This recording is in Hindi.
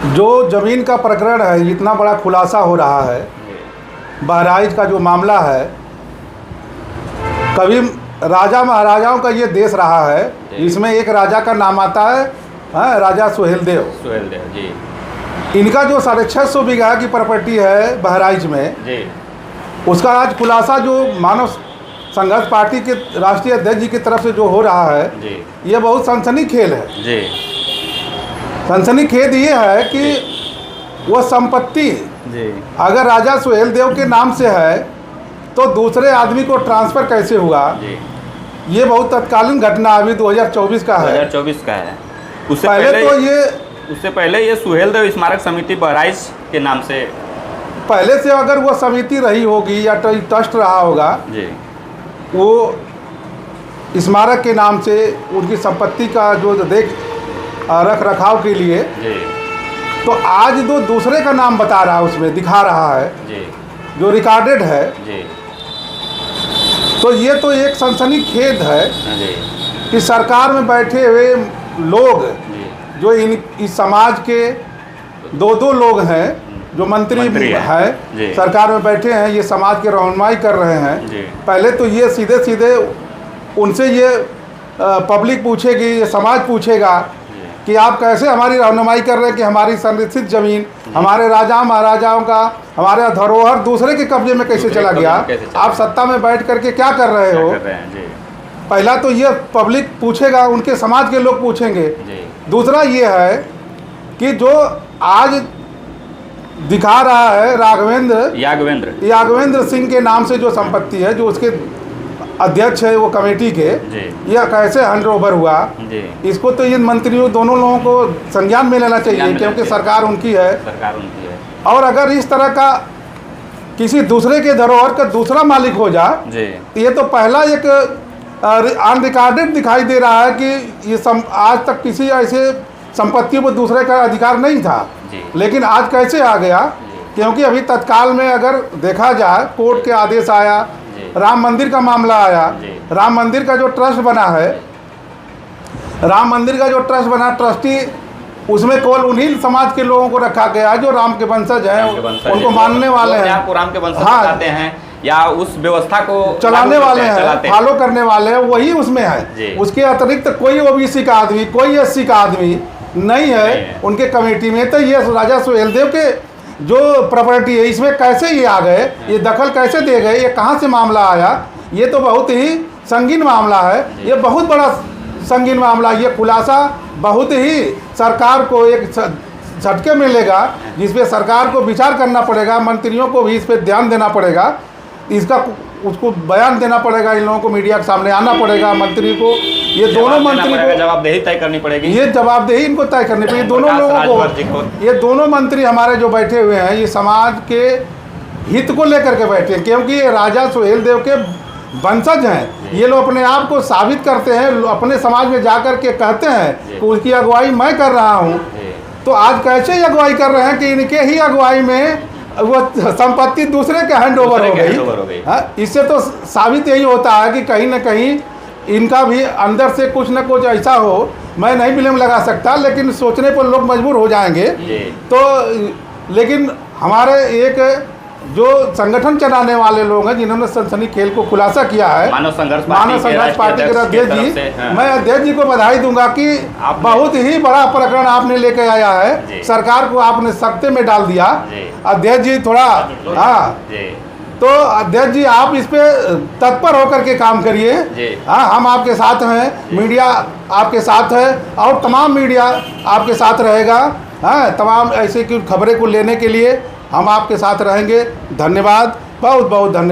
जो ज़मीन का प्रकरण है, इतना बड़ा खुलासा हो रहा है, बहराइच का जो मामला है, कभी राजा महाराजाओं का ये देश रहा है। इसमें एक राजा का नाम आता है, राजा सुहेलदेव जी। इनका जो 650 बीघा की प्रॉपर्टी है बहराइच में जी, उसका आज खुलासा जो मानव संघर्ष पार्टी के राष्ट्रीय अध्यक्ष जी की तरफ से जो हो रहा है जी, ये बहुत सनसनीखेज है। जी, सनसनीखेज ये है कि वो संपत्ति जी, अगर राजा सुहेलदेव के नाम से है तो दूसरे आदमी को ट्रांसफ़र कैसे हुआ। जी। ये बहुत तत्कालीन घटना अभी 2024 का है। 2024 का है। उससे पहले ये सुहेलदेव स्मारक समिति बहराइच के नाम से पहले से अगर वो समिति रही होगी या ट्रस्ट रहा होगा, जी, वो स्मारक के नाम से उनकी संपत्ति का जो रख रखाव के लिए, जी, तो आज जो दूसरे का नाम बता रहा है उसमें दिखा रहा है, जी, जो रिकॉर्डेड है, जी, तो ये तो एक सनसनीखेज है जी, कि सरकार में बैठे हुए लोग जी, जो इस समाज के दो लोग हैं जो मंत्री है सरकार में बैठे हैं, ये समाज के रहनुमाई कर रहे हैं। जी। पहले तो ये सीधे सीधे उनसे ये पब्लिक पूछेगी, ये समाज पूछेगा कि आप कैसे हमारी रहनुमाई कर रहे हैं कि हमारी संरक्षित ज़मीन, हमारे राजा महाराजाओं का, हमारा धरोहर दूसरे के कब्जे में कैसे चला गया, आप सत्ता में बैठ करके क्या कर रहे हो। पहला तो ये पब्लिक पूछेगा, उनके समाज के लोग पूछेंगे। दूसरा ये है कि जो आज दिखा रहा है यागवेंद्र सिंह के नाम से जो संपत्ति है, जो उसके अध्यक्ष है वो कमेटी के, यह कैसे हैंड ओवर हुआ, इसको तो इन मंत्रियों दोनों लोगों को संज्ञान में लेना चाहिए, क्योंकि सरकार उनकी है। और अगर इस तरह का किसी दूसरे के धरोहर का दूसरा मालिक हो जाए, ये तो पहला एक अनरिकॉर्डेड दिखाई दे रहा है कि ये आज तक किसी ऐसे संपत्ति पर दूसरे का अधिकार नहीं था, लेकिन आज कैसे आ गया। क्योंकि अभी तत्काल में अगर देखा जाए, कोर्ट के आदेश आया, राम मंदिर का मामला आया, राम मंदिर का जो ट्रस्ट बना है, ट्रस्टी उसमें केवल उन्हीं समाज के लोगों को रखा गया है जो राम के वंशज हैं, उनको मानने वाले हैं, आपको राम के वंशज कहते हैं या उस व्यवस्था को चलाने वाले हैं, फॉलो करने वाले हैं, वही उसमें है। उसके अतिरिक्त कोई ओबीसी का आदमी, कोई एससी का आदमी नहीं है उनके कमेटी में। तो ये राजा सुहेलदेव के जो प्रॉपर्टी है, इसमें कैसे ये आ गए, ये दखल कैसे दे गए, ये कहाँ से मामला आया। ये तो बहुत ही संगीन मामला है, ये बहुत बड़ा संगीन मामला। ये खुलासा बहुत ही सरकार को एक झटके मिलेगा, जिस पे सरकार को विचार करना पड़ेगा, मंत्रियों को भी इस पर ध्यान देना पड़ेगा, उसको बयान देना पड़ेगा, इन लोगों को मीडिया के सामने आना पड़ेगा, मंत्री को, ये दोनों मंत्री को जवाबदेही तय करनी पड़ेगी। ये जवाबदेही इनको तय करनी पड़ेगी, दोनों लोगों को। ये दोनों मंत्री हमारे जो बैठे हुए हैं, ये समाज के हित को लेकर के बैठे हैं, क्योंकि ये राजा सुहेलदेव के वंशज हैं। ये लोग अपने आप को साबित करते हैं, अपने समाज में जाकर के कहते हैं कि उसकी अगुवाई मैं कर रहा हूँ। तो आज कैसे अगुवाई कर रहे हैं कि इनके ही अगुवाई में वो संपत्ति दूसरे के हैंड ओवर हो गई। इससे तो साबित यही होता है कि कहीं ना कहीं इनका भी अंदर से कुछ न कुछ ऐसा हो, मैं नहीं ब्लेम लगा सकता, लेकिन सोचने पर लोग मजबूर हो जाएंगे। तो लेकिन हमारे एक जो संगठन चलाने वाले लोग हैं, जिन्होंने सनसनीखेज को खुलासा किया है, मानव संघर्ष पार्टी के अध्यक्ष जी, मैं अध्यक्ष जी को बधाई दूंगा कि बहुत ही बड़ा प्रकरण आपने लेके आया है, सरकार को आपने सख्ते में डाल दिया। अध्यक्ष जी थोड़ा तो अध्यक्ष जी आप इस पे तत्पर होकर के काम करिए। हम आपके साथ हैं, मीडिया आपके साथ है और तमाम मीडिया आपके साथ रहेगा। तमाम ऐसे की खबरें को लेने के लिए हम आपके साथ रहेंगे। धन्यवाद, बहुत बहुत धन्यवाद।